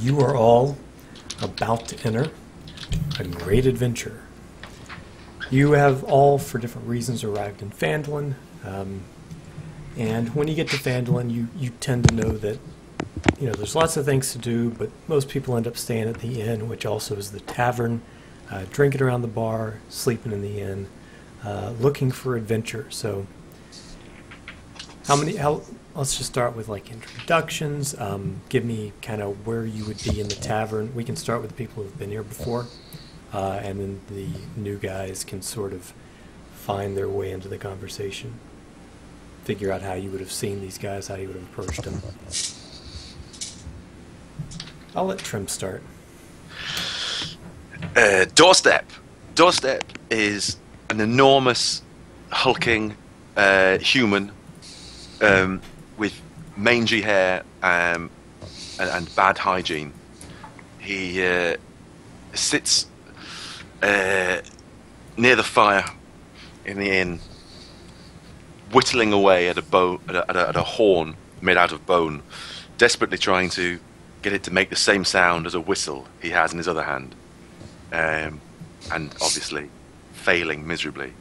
You are all about to enter a great adventure. You have all, for different reasons, arrived in Phandalin, and when you get to Phandalin, you tend to know that there's lots of things to do, but most people end up staying at the inn, which also is the tavern, drinking around the bar, sleeping in the inn, looking for adventure. So, let's just start with like introductions. Give me kind of where you would be in the tavern. We can start with the people who've been here before, and then the new guys can sort of find their way into the conversation. Figure out how you would have seen these guys, how you would have approached them. I'll let Trim start. Doorstep. Doorstep is an enormous, hulking human with mangy hair and bad hygiene. He sits near the fire in the inn, whittling away at a horn made out of bone, desperately trying to get it to make the same sound as a whistle he has in his other hand, and obviously failing miserably.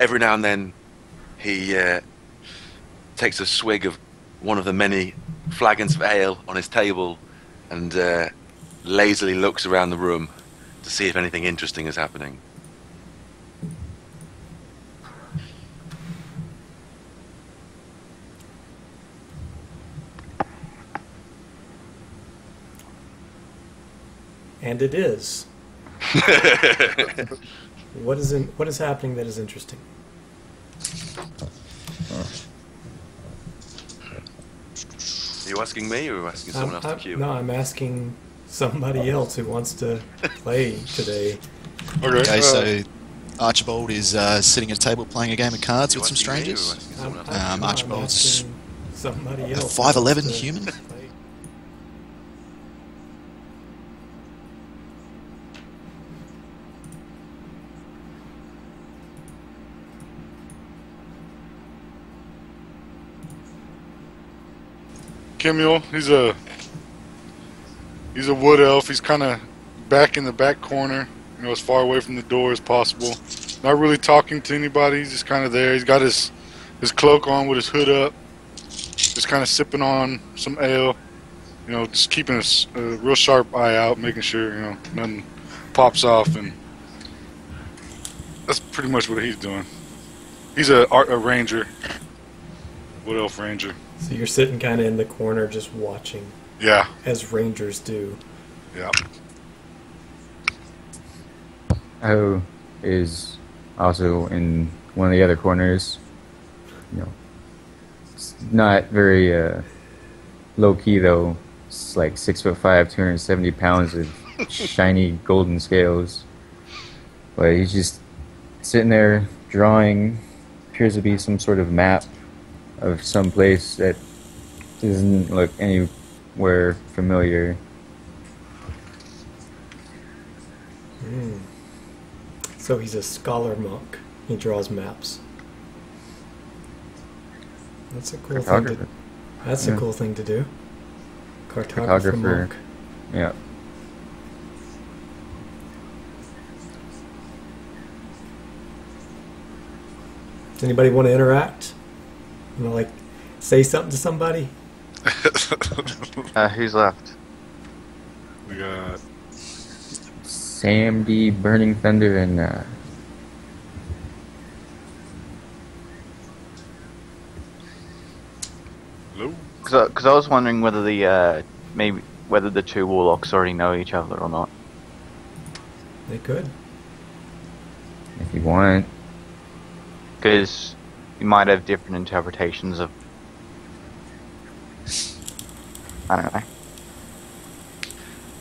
Every now and then he takes a swig of one of the many flagons of ale on his table and lazily looks around the room to see if anything interesting is happening. And it is. What is happening that is interesting? Are you asking me, or are you asking someone else to queue? No, I'm asking somebody else who wants to play today. Okay, so Archibald is sitting at a table playing a game of cards with some strangers. Archibald's somebody a else 5'11" human. Kimuel, he's a wood elf. He's kind of back in the back corner, as far away from the door as possible. Not really talking to anybody. He's just kind of there. He's got his cloak on with his hood up, just kind of sipping on some ale. Just keeping a real sharp eye out, making sure nothing pops off, and that's pretty much what he's doing. He's a ranger, wood elf ranger. So you're sitting kind of in the corner just watching. Yeah. As rangers do. Yeah. Aho is also in one of the other corners. It's not very low key though. It's like 6'5", 270 pounds of shiny golden scales. But he's just sitting there drawing. Appears to be some sort of map of some place that doesn't look anywhere familiar. So he's a scholar monk. He draws maps. That's a cool thing to. That's a cool thing to do. Cartographer monk. Yeah. Does anybody want to interact? Say something to somebody? Who's left? We got Sam D, Burning Thunder, and hello. Because I was wondering whether whether the two warlocks already know each other or not. They could. if you want. Because you might have different interpretations of... I don't know.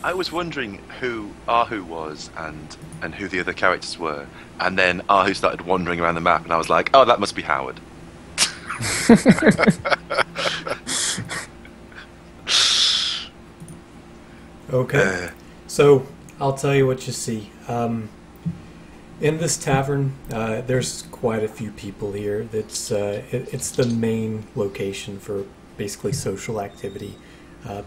I was wondering who Ahu was and who the other characters were, and then Ahu started wandering around the map, and I was like, oh, that must be Howard. Okay. So, I'll tell you what you see. In this tavern, there's quite a few people here. It's the main location for basically social activity.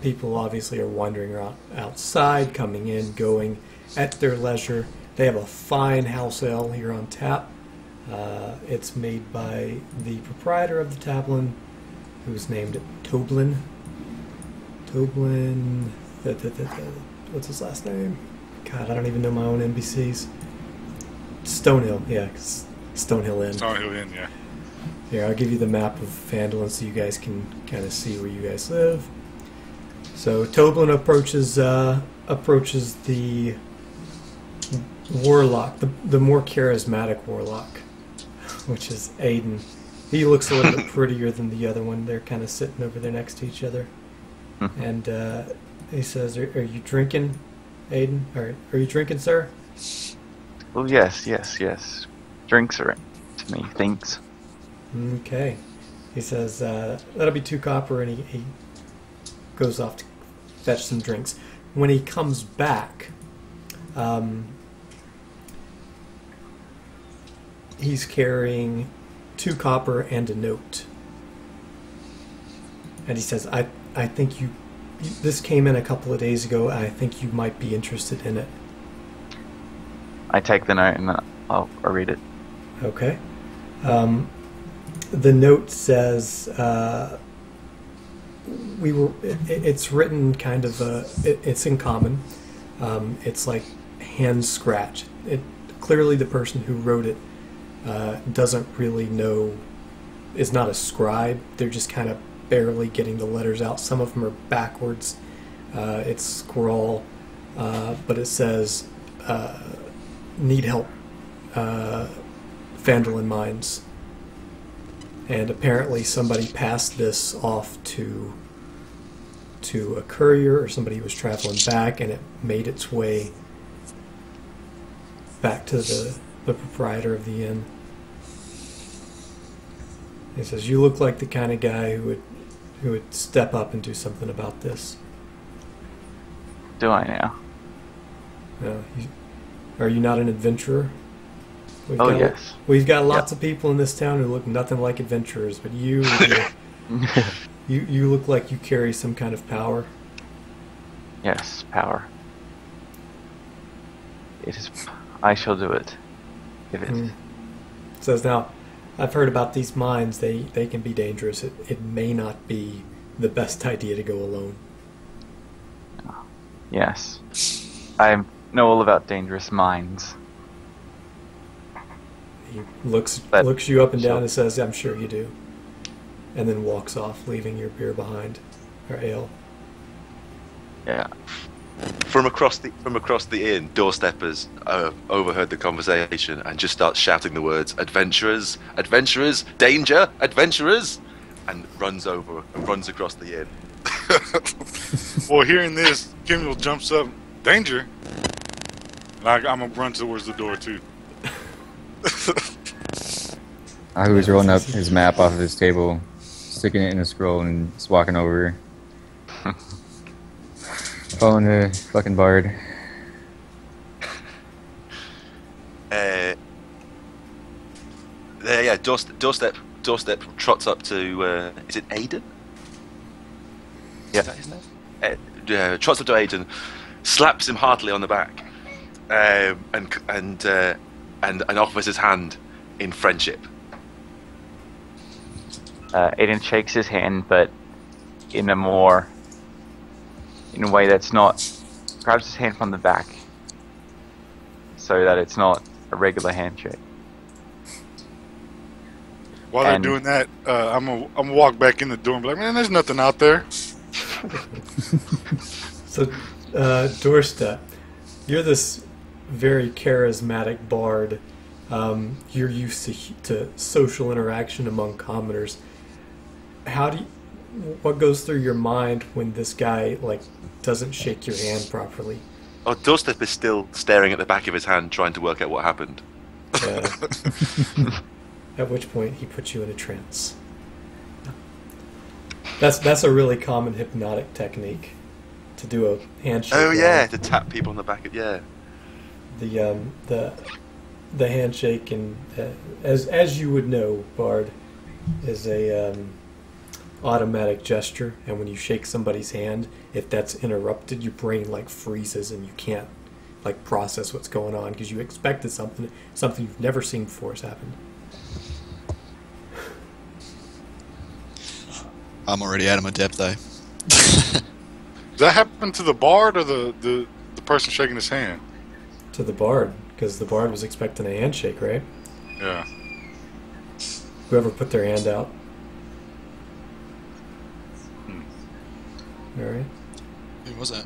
People obviously are wandering outside, coming in, going at their leisure. They have a fine house ale here on tap. It's made by the proprietor of the tavern, who's named Toblin. Toblin. What's his last name? God, I don't even know my own NPCs. Stonehill, yeah. Stonehill Inn. Stonehill Inn, yeah. Here, I'll give you the map of Phandalin so you guys can kind of see where you guys live. So Toblin approaches the warlock, the more charismatic warlock, which is Aiden. He looks a little bit prettier than the other one. They're kind of sitting over there next to each other. And he says, are you drinking, Aiden? Are you drinking, sir? Well, yes. Drinks are to me, thanks. Okay. He says, that'll be 2 copper, and he goes off to fetch some drinks. When he comes back, he's carrying 2 copper and a note. And he says, I think this came in a couple of days ago, and I think you might be interested in it. I take the note and I'll read it. Okay. The note says, it's written kind of, it's in common. It's like hand scratch. Clearly the person who wrote it doesn't really know, is not a scribe. They're just kind of barely getting the letters out. Some of them are backwards. It's scrawl, but it says, need help, Phandalin Mines. And apparently somebody passed this off to a courier, or somebody who was traveling back, and it made its way back to the proprietor of the inn. He says, you look like the kind of guy who would step up and do something about this. Do I now? No, are you not an adventurer? Yes. We've got lots of people in this town who look nothing like adventurers, but you look like you carry some kind of power. Yes, power. It is. I shall do it. Give it. Says, now, I've heard about these mines. They can be dangerous. It may not be the best idea to go alone. Yes. I know all about dangerous mines. He looks you up and down and says, I'm sure you do. And then walks off, leaving your beer behind. Or ale. Yeah. From across the inn, doorsteppers overheard the conversation and just starts shouting the words, "Adventurers! Adventurers! Danger! Adventurers!" and runs across the inn. Well, hearing this, Kimmel jumps up, danger! I'm gonna run towards the door too. Ahu's rolling up his map off of his table, sticking it in a scroll, and just walking over. Following the fucking bard. Yeah, doorstep trots up to, is it Aiden? Yeah. Is that his name? Trots up to Aiden, slaps him heartily on the back, and offers his hand in friendship. Aiden shakes his hand, but in a way that's not, grabs his hand from the back, so that it's not a regular handshake. While they're doing that, I'm gonna walk back in the door and be like, man, there's nothing out there. So, Doorstep, you're this very charismatic bard. You're used to social interaction among commoners. What goes through your mind when this guy doesn't shake your hand properly? Oh, Doorstep is still staring at the back of his hand, trying to work out what happened. At which point he puts you in a trance. That's a really common hypnotic technique, to do a handshake. Oh yeah, to tap people on the back of the handshake, and as you would know, Bard is automatic gesture, and when you shake somebody's hand, if that's interrupted, your brain like freezes and you can't like process what's going on because you expected something you've never seen before has happened. I'm already out of my depth, though. Does that happen to the bard or the person shaking his hand? To the bard, because the bard was expecting a handshake, right? Yeah. Whoever put their hand out. All right. Who was that?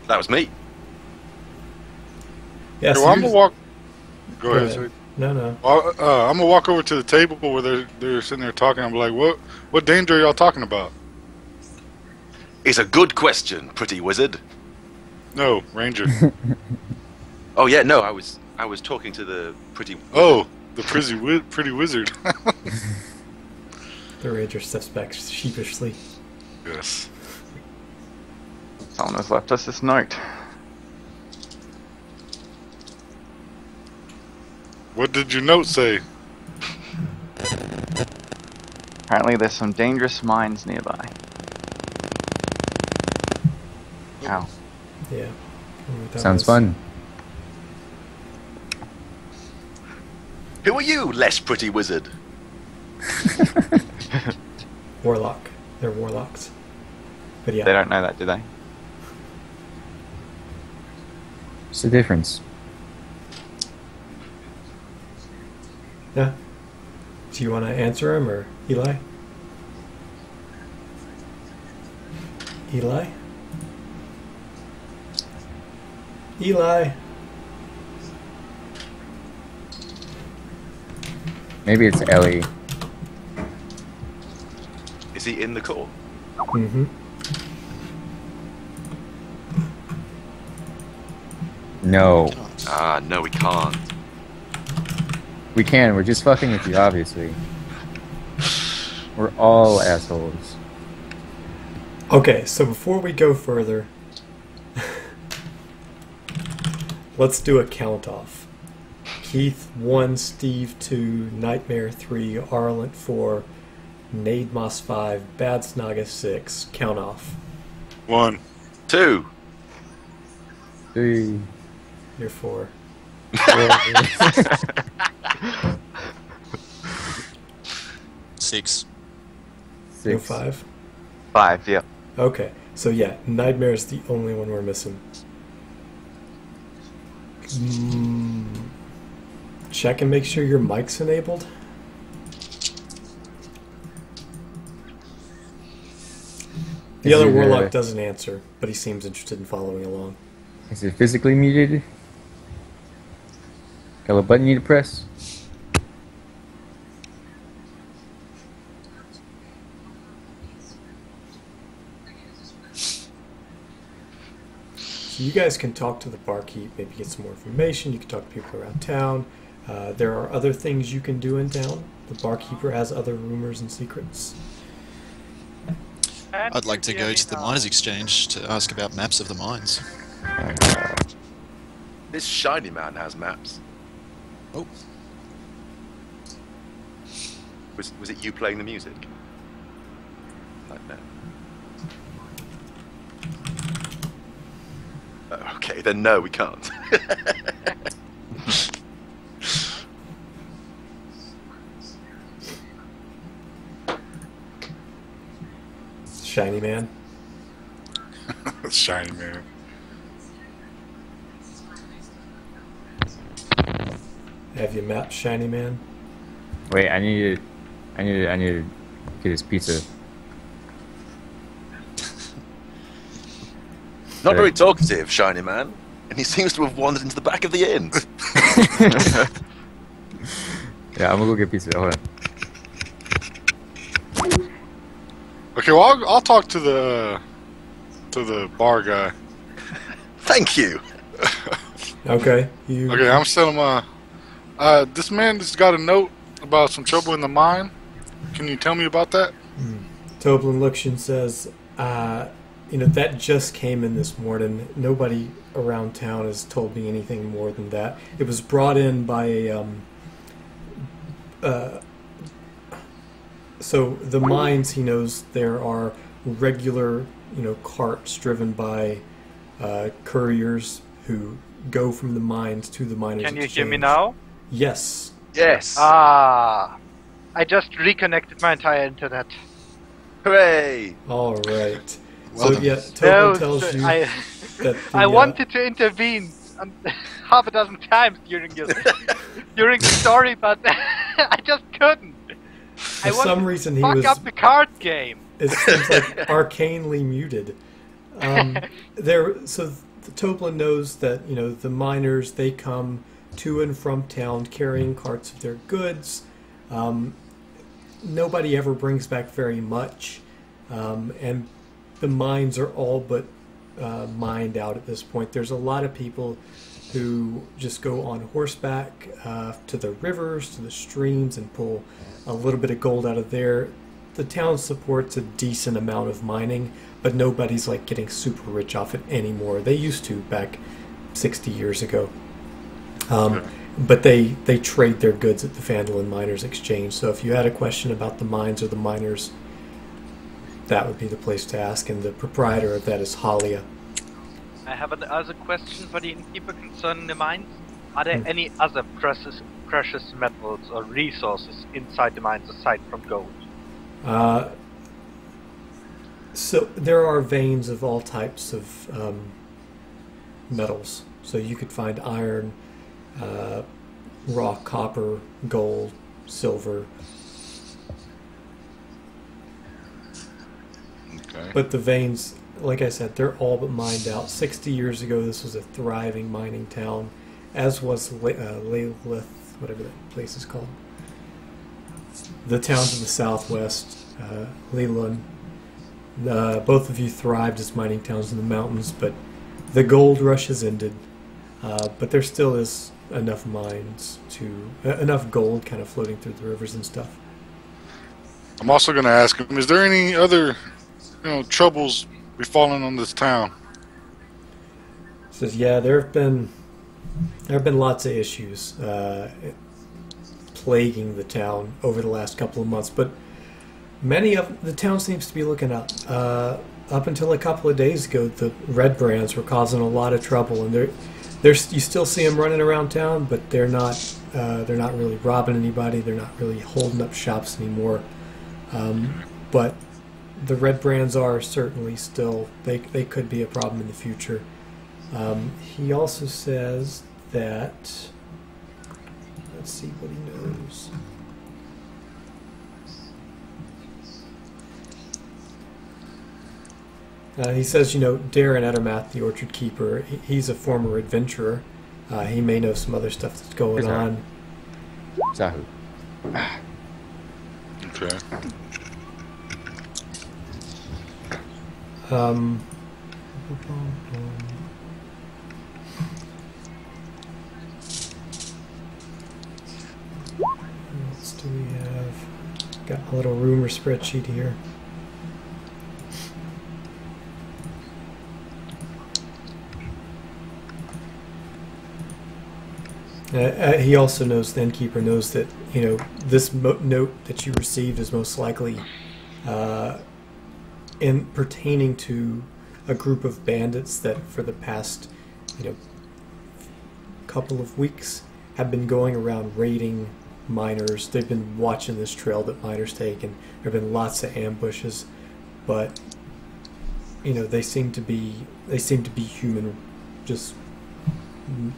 That was me. Yeah, Well, I'm gonna walk. Go ahead. ahead. Sir. No. I'm gonna walk over to the table where they're sitting there talking. I'm like, what danger are y'all talking about? It's a good question, pretty wizard. No, Ranger. Oh yeah, no, I was talking to the pretty. Oh, the pretty wizard. The ranger steps back sheepishly. Yes. Someone has left us this note. What did your note say? Apparently there's some dangerous mines nearby. Ow. Yeah. Sounds fun. Who are you, less pretty wizard? Warlock. They're warlocks. But yeah. They don't know that, do they? What's the difference? Yeah. Do you want to answer him or Eli? Eli? Eli? Maybe it's Ellie. Is he in the call? Mm-hmm. No. Ah, no, we can't. We can, we're just fucking with you, obviously. We're all assholes. Okay, so before we go further, let's do a count off. Keith 1, Steve 2, Nightmare 3, Arlent 4, Nademos 5, Bad Snaga 6. Count off. 1. 2. 3. You're 4. 6. You're 6. 5. 5, yeah. Okay, so yeah, Nightmare is the only one we're missing. Check and make sure your mic's enabled. The other warlock doesn't answer, but he seems interested in following along. Is it physically muted? Got a button you need to press? So you guys can talk to the barkeep, maybe get some more information. You can talk to people around town. There are other things you can do in town. The barkeeper has other rumors and secrets. I'd like to go to the miners' exchange to ask about maps of the mines. This shiny man has maps. Oh, Was it you playing the music? Like that. Okay, then no, we can't. Shiny man. Shiny man. Have you mapped Shiny Man? Wait, I need to get his pizza. Not very talkative, shiny man, and he seems to have wandered into the back of the inn. Yeah, I'm gonna go get pizza. Hold on. Okay, well I'll talk to the bar guy. Thank you. Okay. You. Okay, I'm telling him. This man just got a note about some trouble in the mine. Can you tell me about that? Toblin looks and says, that just came in this morning. Nobody around town has told me anything more than that. It was brought in by a so the mines, he knows there are regular, carts driven by couriers who go from the mines to the miners' Can you exchange. hear me now? Yes. Yes. Ah, I just reconnected my entire internet. Hooray! All right. Well so done. yeah, Tobin tells you that the, I wanted to intervene half a dozen times during the story, but I just couldn't. for some reason he Fuck was. up the card game. It seems like arcanely muted. So the Toblin knows that the miners, they come to and from town carrying carts of their goods. Nobody ever brings back very much, and the mines are all but mined out at this point. There's a lot of people who just go on horseback to the rivers, to the streams, and pull a little bit of gold out of there. The town supports a decent amount of mining, but nobody's like getting super rich off it anymore. They used to back 60 years ago. But they trade their goods at the Phandalin Miners Exchange. So if you had a question about the mines or the miners, that would be the place to ask. And the proprietor of that is Halia. I have another question for the innkeeper concerning the mines. Are there any other precious metals or resources inside the mines aside from gold? So there are veins of all types of metals. So you could find iron, raw copper, gold, silver. Okay. But the veins, like I said, they're all but mined out. 60 years ago, this was a thriving mining town, as was Leylith, whatever that place is called. The towns in the southwest, Leland. Both of you thrived as mining towns in the mountains, but the gold rush has ended. But there still is enough mines enough gold kind of floating through the rivers and stuff. I'm also going to ask him, is there any other, troubles befalling on this town? He says, yeah, there have been lots of issues plaguing the town over the last couple of months, but many of the town seems to be looking up. Up until a couple of days ago, the red brands were causing a lot of trouble, and you still see them running around town, but they're not really robbing anybody. They're not really holding up shops anymore. But the red brands are certainly still, they could be a problem in the future. He also says that, let's see what he knows. He says, Darren Ettermath, the Orchard Keeper, he's a former adventurer. He may know some other stuff that's going on. Zahu. Okay. What else do we have? Got a little rumor spreadsheet here. He also knows, the innkeeper knows that, this note that you received is most likely in pertaining to a group of bandits that for the past, couple of weeks have been going around raiding miners. They've been watching this trail that miners take, and there have been lots of ambushes, but, they seem to be human, just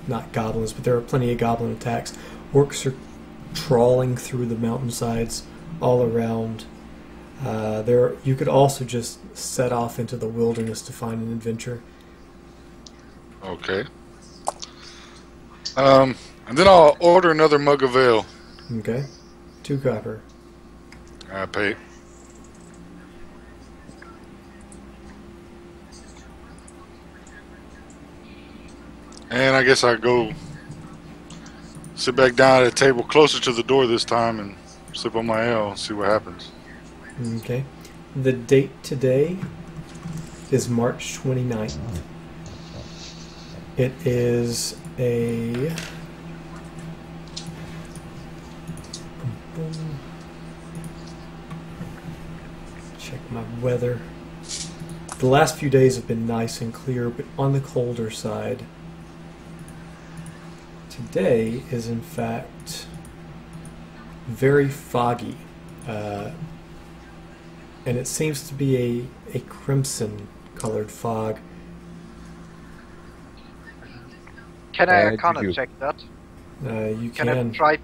not goblins, but there are plenty of goblin attacks. Orcs are trawling through the mountainsides all around. You could also just set off into the wilderness to find an adventure. Okay. And then I'll order another mug of ale. Okay. 2 copper. I pay. And I guess I go sit back down at a table closer to the door this time and sip on my ale and see what happens. Okay. The date today is March 29th. It is a... Check my weather. The last few days have been nice and clear, but on the colder side. Today is in fact very foggy, and it seems to be a crimson colored fog. Can I you Arcana do. check that? You Can I can. try?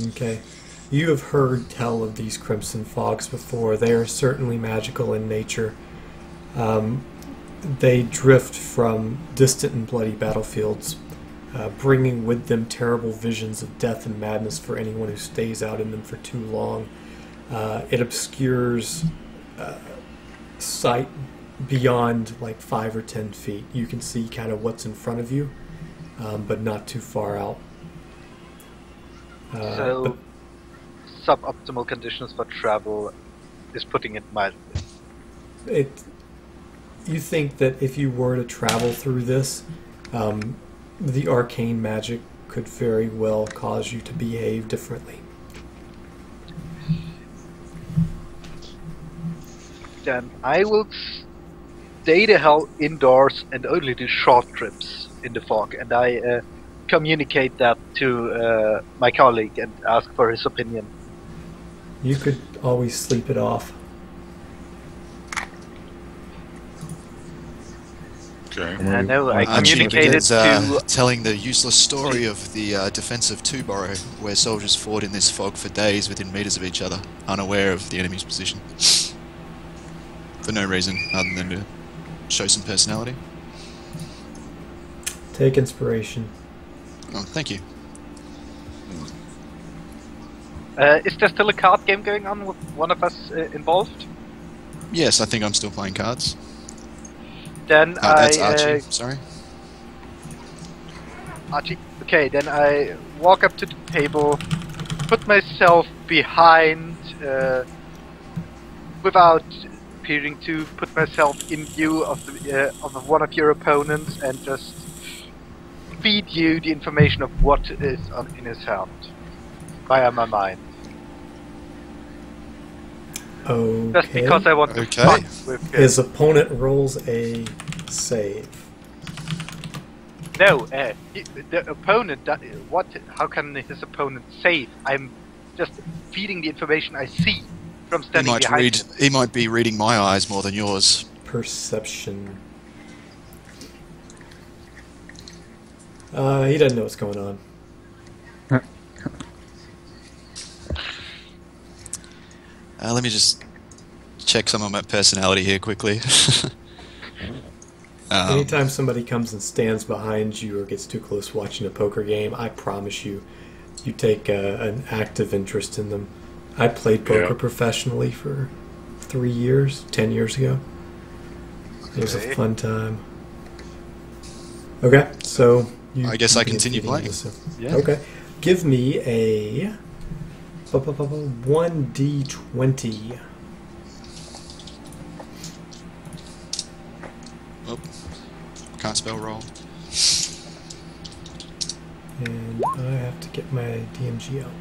Okay. You have heard tell of these crimson fogs before. They are certainly magical in nature. They drift from distant and bloody battlefields, bringing with them terrible visions of death and madness for anyone who stays out in them for too long. It obscures sight beyond like 5 or 10 feet. You can see kind of what's in front of you, but not too far out. So, suboptimal conditions for travel is putting it mildly. You think that if you were to travel through this, the arcane magic could very well cause you to behave differently. Then I will stay the hell indoors and only do short trips in the fog, and I communicate that to my colleague and ask for his opinion. You could always sleep it off. Okay. And I know I Archie communicated begins to telling the useless story of the defense of Tuboro, where soldiers fought in this fog for days within meters of each other, unaware of the enemy's position. For no reason other than to show some personality. Take inspiration. Oh, thank you. is there still a card game going on with one of us involved? Yes, I think I'm still playing cards. Then That's Archie, sorry. Archie. Okay, then I walk up to the table, put myself behind, without appearing to put myself in view of the of one of your opponents, and just feed you the information of what is in his hand via my mind. Okay. Just because I want to Okay. fuck with him. His opponent rolls a save. No, the opponent. What? How can his opponent save? I'm just feeding the information I see from He standing might behind him. he might be reading my eyes more than yours. Perception. He doesn't know what's going on. Let me just check some of my personality here quickly. Anytime somebody comes and stands behind you or gets too close watching a poker game, I promise you, you take an active interest in them. I played poker professionally for 3 years, 10 years ago. It was a fun time. Okay, so I guess I can continue feed playing. into this. Yeah. Okay, give me a 1d20. Oh, can't spell roll. And I have to get my DMG out.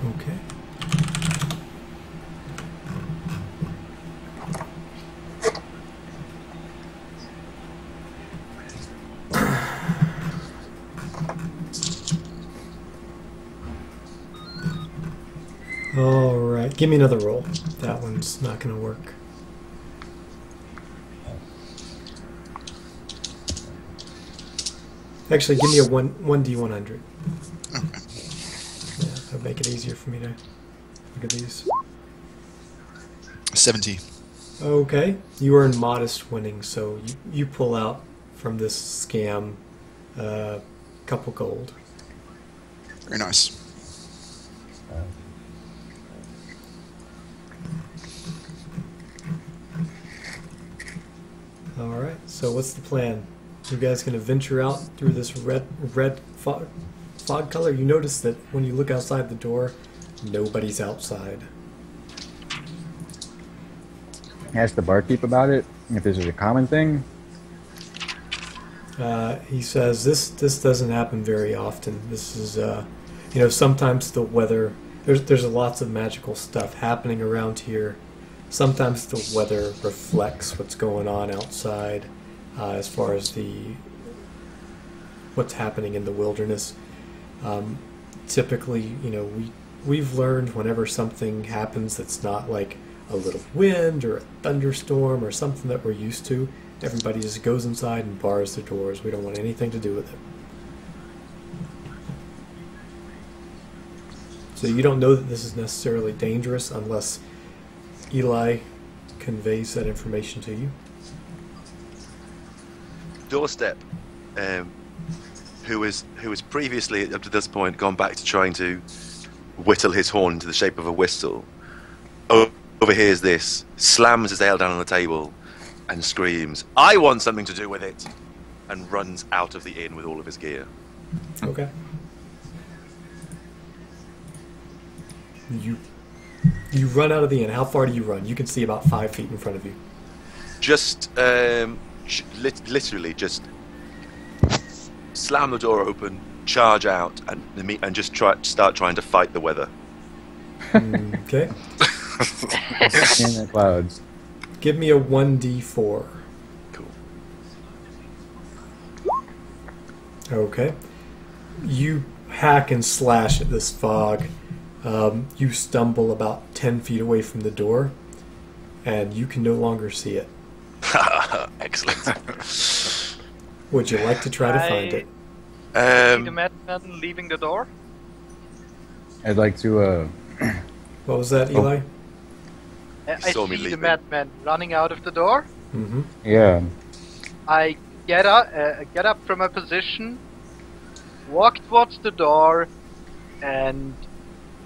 Okay. Alright, give me another roll. That one's not going to work. Actually, give me a 1d100. Okay. Yeah, that'll make it easier for me to look at these. 70. Okay, you earn modest winnings, so you pull out from this scam a couple gold. Very nice. Alright, so what's the plan? You guys gonna venture out through this red fog color? You notice that when you look outside the door, nobody's outside. Ask the barkeep about it, if this is a common thing. He says this doesn't happen very often. This is, sometimes the weather, there's lots of magical stuff happening around here. Sometimes the weather reflects what's going on outside, as far as what's happening in the wilderness. Typically, we've learned whenever something happens that's not like a little wind or a thunderstorm or something that we're used to, everybody just goes inside and bars the doors. We don't want anything to do with it. So you don't know that this is necessarily dangerous unless Eli conveys that information to you. Doorstep, who was previously up to this point gone back to trying to whittle his horn into the shape of a whistle, overhears this, slams his ale down on the table, and screams, "I want something to do with it!" and runs out of the inn with all of his gear. Okay. You run out of the inn. How far do you run? You can see about 5 feet in front of you. Just, literally just slam the door open, charge out, and just start trying to fight the weather. Okay. In the clouds. Give me a 1d4. Cool. Okay. You hack and slash at this fog. You stumble about 10 feet away from the door, and you can no longer see it. Excellent. Would you like to try to find it? See the madman leaving the door? I'd like to, What was that, Eli? I saw me see the leaving. madman running out of the door. Mm-hmm. yeah. I get up from my position, walk towards the door, and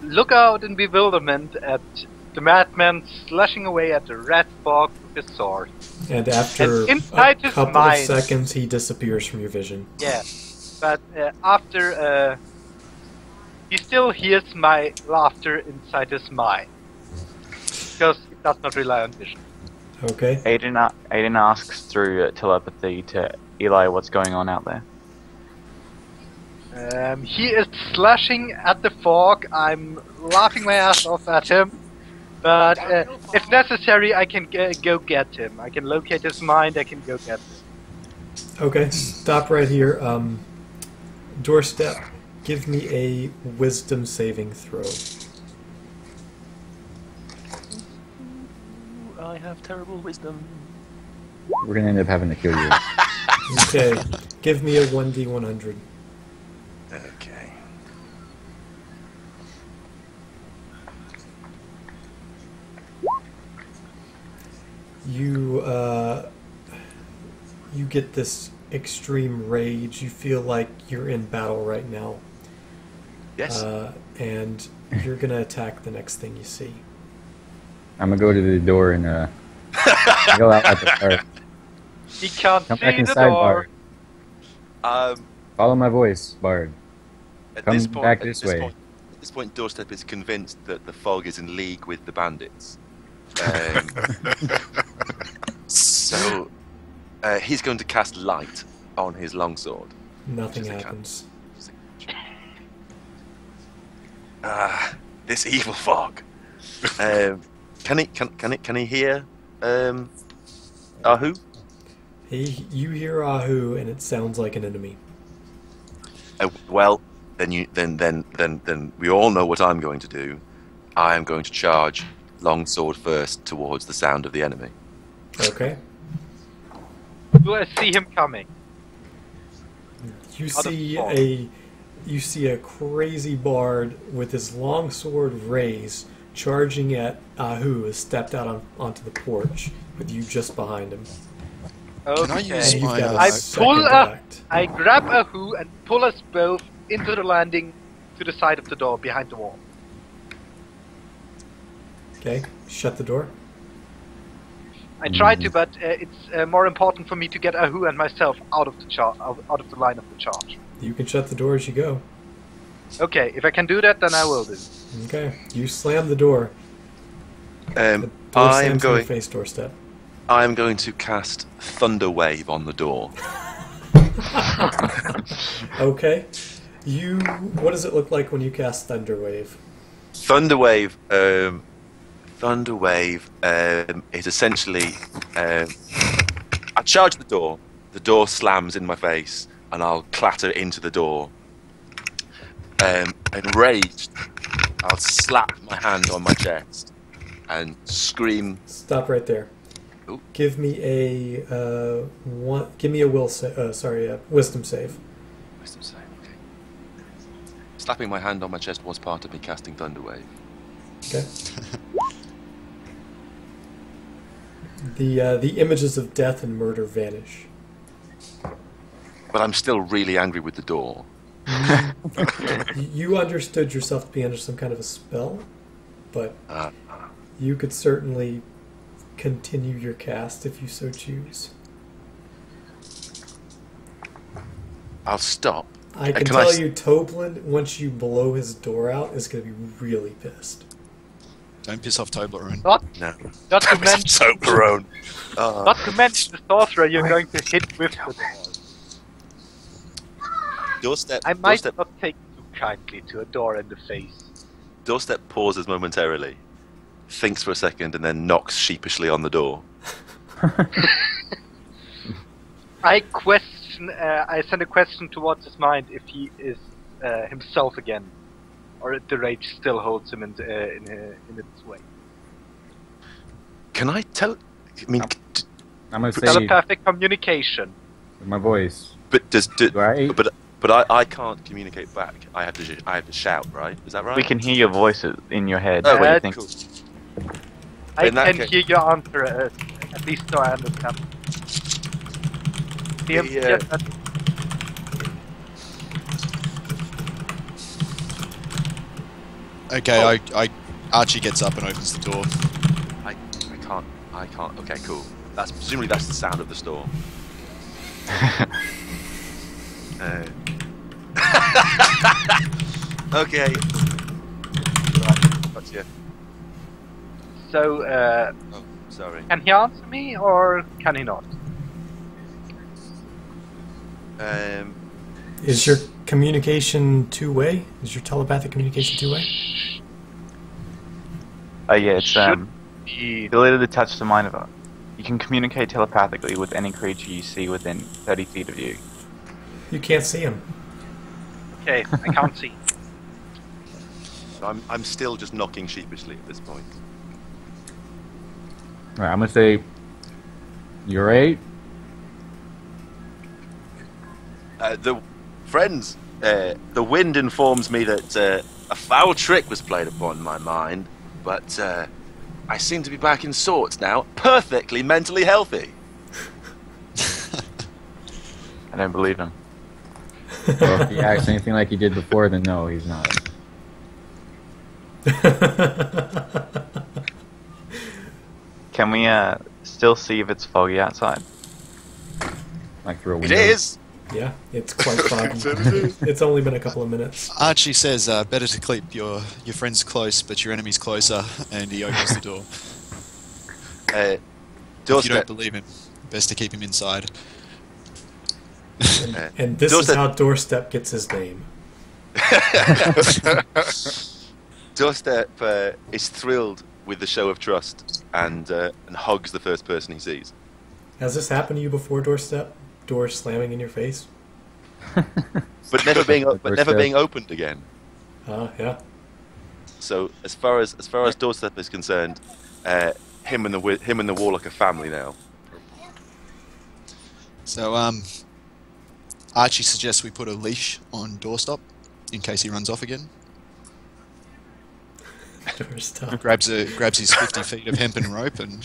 look out in bewilderment at the madman slashing away at the red fog with his sword. And after And inside a his couple mind- of seconds, he disappears from your vision. Yeah, but after he still hears my laughter inside his mind because it does not rely on vision. Okay. Aiden asks through telepathy to Eli what's going on out there. He is slashing at the fog. I'm laughing my ass off at him. But if necessary, I can go get him. I can locate his mind. I can go get him. Okay. Stop right here. Doorstep, give me a wisdom saving throw. I have terrible wisdom. We're gonna end up having to kill you. Okay. Give me a 1d100. Okay. You get this extreme rage. You feel like you're in battle right now. Yes. And you're gonna attack the next thing you see. I'm gonna go to the door and go out at the car. He can't Come see back the inside, door. Bard. Follow my voice, Bard. At Come this point, back at this this way. point- at this point, Doorstep is convinced that the fog is in league with the bandits. So he's going to cast light on his longsword. Nothing Which is a happens. This evil fog. Can he hear Ahu? You hear Ahu, and it sounds like an enemy. Well, then we all know what I'm going to do. I am going to charge longsword first towards the sound of the enemy. Okay. Do I see him coming? You Out of see fog. you see a crazy bard with his long sword raised, charging at Ahu has stepped out onto the porch with you just behind him. Can I Okay. use And you've my, got a I second pull to up. act. I grab Ahu and pull us both into the landing to the side of the door behind the wall. Okay, shut the door. I try to, but it's more important for me to get Ahu and myself out of the out of the line of the charge. You can shut the door as you go. Okay, if I can do that, then I will do. Okay, you slam the door. The door I'm slams in your going. face doorstep. I'm going to cast Thunder Wave on the door. Okay. What does it look like when you cast Thunder Wave? Thunder Wave. Thunder Wave is essentially. I charge the door. The door slams in my face, and I'll clatter into the door. Enraged, I'll slap my hand on my chest and scream. Stop right there. Ooh. Give me a wisdom save. Wisdom save. Okay. Slapping my hand on my chest was part of me casting Thunder Wave. Okay. The images of death and murder vanish. But I'm still really angry with the door. You understood yourself to be under some kind of a spell, but you could certainly continue your cast if you so choose. I'll stop. I can Can tell I you, Toblin, once you blow his door out, is going to be really pissed. Don't piss off Toblerone. No. Not to mention, Toblerone. not to mention the sorcerer you're going to hit with the door. Doorstep. I might Doorstep, not take too kindly to a door in the face. Doorstep pauses momentarily, thinks for a second, and then knocks sheepishly on the door. I question. I send a question towards his mind if he is himself again, or if the rage still holds him in its way. Can I tell? I mean, I'm gonna say Telepathic communication. with my voice. but does Right. but I can't communicate back. I have to shout, right? Is that right? We can hear your voice in your head. Oh, What do you wait, think? cool. I In that can case- hear your answer, at least so I understand. Yeah. Okay, Archie gets up and opens the door. I can't. Okay, cool. Presumably that's the sound of the storm. Okay. Right, gotcha. So, Oh, sorry. can he answer me or can he not? Is your communication two-way? Is your telepathic communication two-way? Yeah, it's Should be. ability to touch the mind of it. You can communicate telepathically with any creature you see within 30 feet of you. You can't see him. Okay, I can't see. So I'm still just knocking sheepishly at this point. Alright, I'm gonna say you're right. The friends, the wind informs me that a foul trick was played upon my mind, but I seem to be back in sorts now, perfectly mentally healthy. I don't believe him. Well, if he acts anything like he did before, then no, he's not. Can we still see if it's foggy outside? Like through a It window. is. Yeah, it's quite foggy. Said it is. It's only been a couple of minutes. Archie says, better to keep your friends close, but your enemies closer, and he opens the door. If you don't Doorstep. believe him, best to keep him inside. And this is Doorstep. how Doorstep gets his name. Doorstep is thrilled with the show of trust and hugs the first person he sees. Has this happened to you before, Doorstep? Door slamming in your face? But never being Doorstep. opened again. Yeah. So as far as Doorstep is concerned, him and the Warlock are family now. So, Archie suggests we put a leash on Doorstop in case he runs off again. Doorstop. grabs his 50 feet of hempen rope and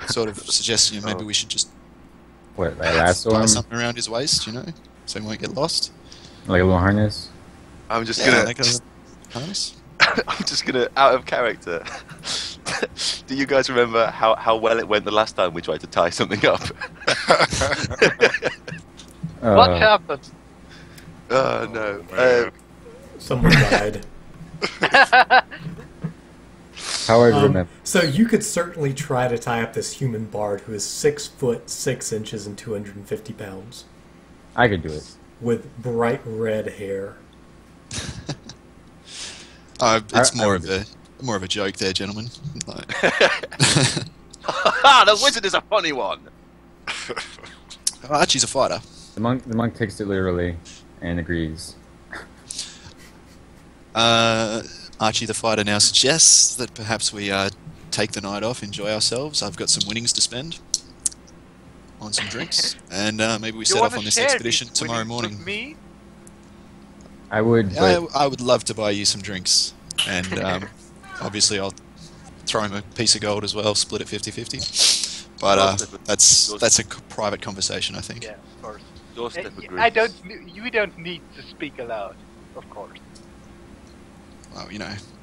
sort of suggests, maybe we should just What, like lasso tie him? something around his waist, so he won't get lost. Like a little harness? I'm just Yeah, gonna. like a harness. I'm just gonna out of character. Do you guys remember how well it went the last time we tried to tie something up? What happened? Oh no. Someone died. How I remember. So you could certainly try to tie up this human bard who is 6 foot 6 inches and 250 pounds I could do it. with bright red hair. It's more of a joke there, gentlemen. Like, The wizard is a funny one. Archie's a fighter. The monk takes it literally and agrees. Archie the fighter now suggests that perhaps we take the night off, enjoy ourselves. I've got some winnings to spend on some drinks, and maybe we set off on this expedition tomorrow morning. With me? I would, but I would love to buy you some drinks, and obviously I'll throw him a piece of gold as well, split it 50-50. But that's a private conversation, I think. Yeah, of course. Doorstep agrees. You don't need to speak aloud, of course. Well,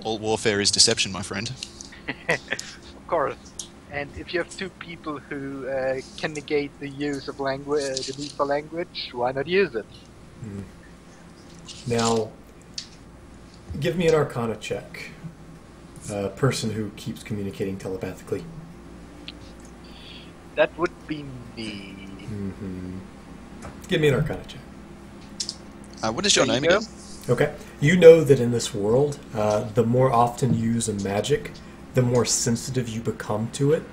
all warfare is deception, my friend. Of course. And if you have two people who can negate the use of language, the need for language, why not use it? Now, give me an Arcana check. A person who keeps communicating telepathically. That would be me. Give me an Arcana check. What is your There name you go. again? Okay. You know that in this world, the more often you use a magic, the more sensitive you become to it.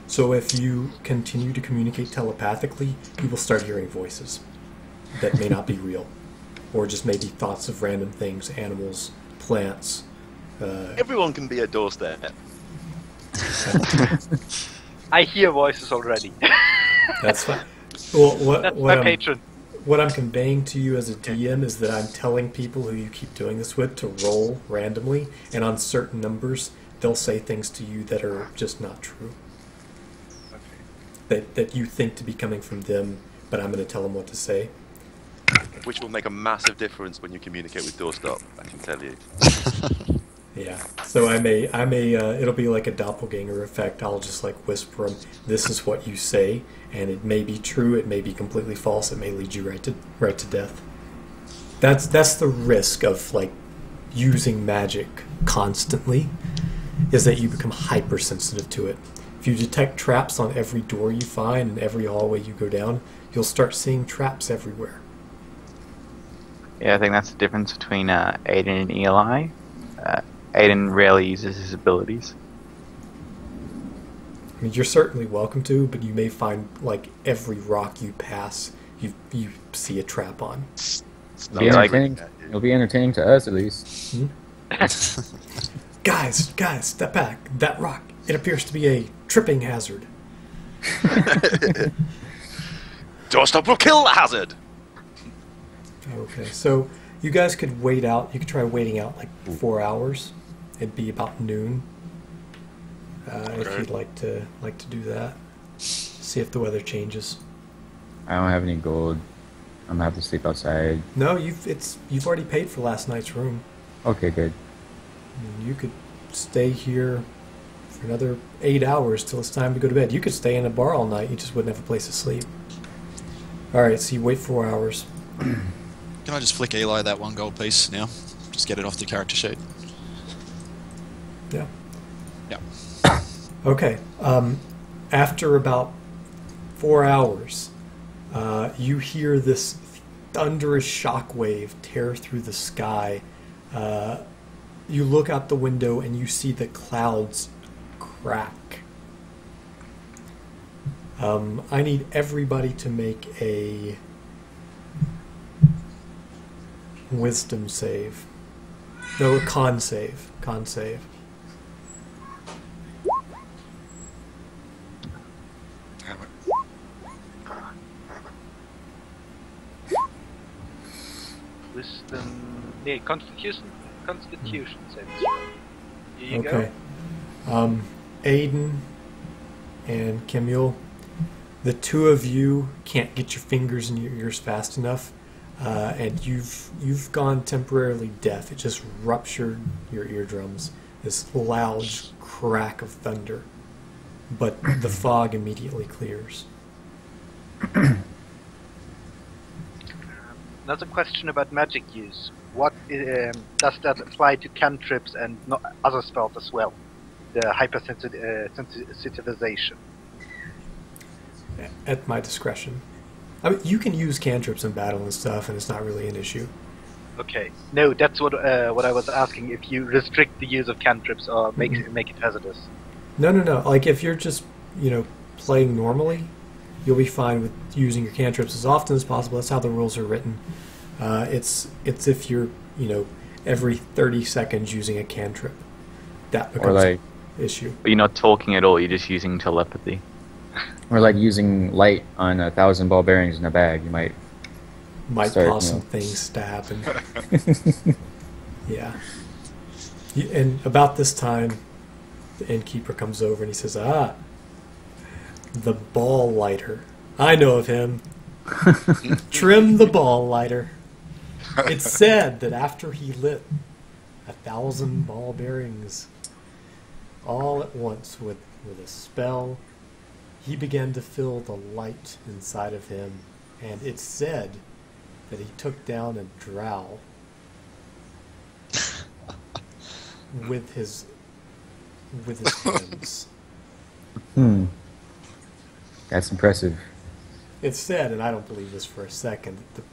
So if you continue to communicate telepathically, you will start hearing voices that may not be real. Or just maybe thoughts of random things, animals, plants. Everyone can be a doorstep. I hear voices already. That's fine. Well, That's my patron. what I'm conveying to you as a DM is that I'm telling people who you keep doing this with to roll randomly, and on certain numbers, they'll say things to you that are just not true. That you think to be coming from them, but I'm going to tell them what to say. Which will make a massive difference when you communicate with doorstop, I can tell you. Yeah. So I may, it'll be like a doppelganger effect. I'll just like whisper them, this is what you say, and it may be true, it may be completely false, it may lead you right to death. That's the risk of like using magic constantly, is that you become hypersensitive to it. If you detect traps on every door you find and every hallway you go down, you'll start seeing traps everywhere. Yeah, I think that's the difference between Aiden and Eli. Aiden rarely uses his abilities. I mean, you're certainly welcome to, but you may find like every rock you pass, you see a trap on. It'll be entertaining to us at least. Guys, step back. That rock, it appears to be a tripping hazard. Doorstop will kill the hazard! Okay, so you guys could wait out. You could try waiting out like 4 hours. It'd be about noon. If you'd like to do that. See if the weather changes. I don't have any gold. I'm gonna have to sleep outside. No, you've already paid for last night's room. Okay, good. You could stay here for another 8 hours till it's time to go to bed. You could stay in a bar all night. You just wouldn't have a place to sleep. All right, so you wait 4 hours. Can I just flick Eli that 1 gold piece now? Just get it off the character sheet. Yeah. Yeah. Okay. After about 4 hours, you hear this thunderous shockwave tear through the sky. You look out the window and you see the clouds crack. I need everybody to make a wisdom save. No, a con save. Con save. Wisdom. Nee, Constitution. Constitution saves. Here you Okay. Aiden and Camille, the two of you can't get your fingers in your ears fast enough, and you've gone temporarily deaf. It just ruptured your eardrums. This loud crack of thunder, but the fog immediately clears. Another question about magic use. What does that apply to cantrips and other spells as well? The hypersensitivization. At my discretion. I mean, you can use cantrips in battle and stuff, and it's not really an issue. Okay. No, that's what I was asking. If you restrict the use of cantrips or make it hazardous. No. Like, if you're just, playing normally, you'll be fine with using your cantrips as often as possible. That's how the rules are written. It's if you're, every 30 seconds using a cantrip. That becomes an issue. But you're not talking at all, you're just using telepathy. Or like using light on 1,000 ball bearings in a bag. You might cause some things to happen. Yeah. And about this time, the innkeeper comes over and he says, the ball lighter. I know of him. Trim the ball lighter. It's said that after he lit 1,000 ball bearings all at once with a spell, he began to feel the light inside of him, and it's said that he took down a drow with his hands. That's impressive. It's said, and I don't believe this for a second, that the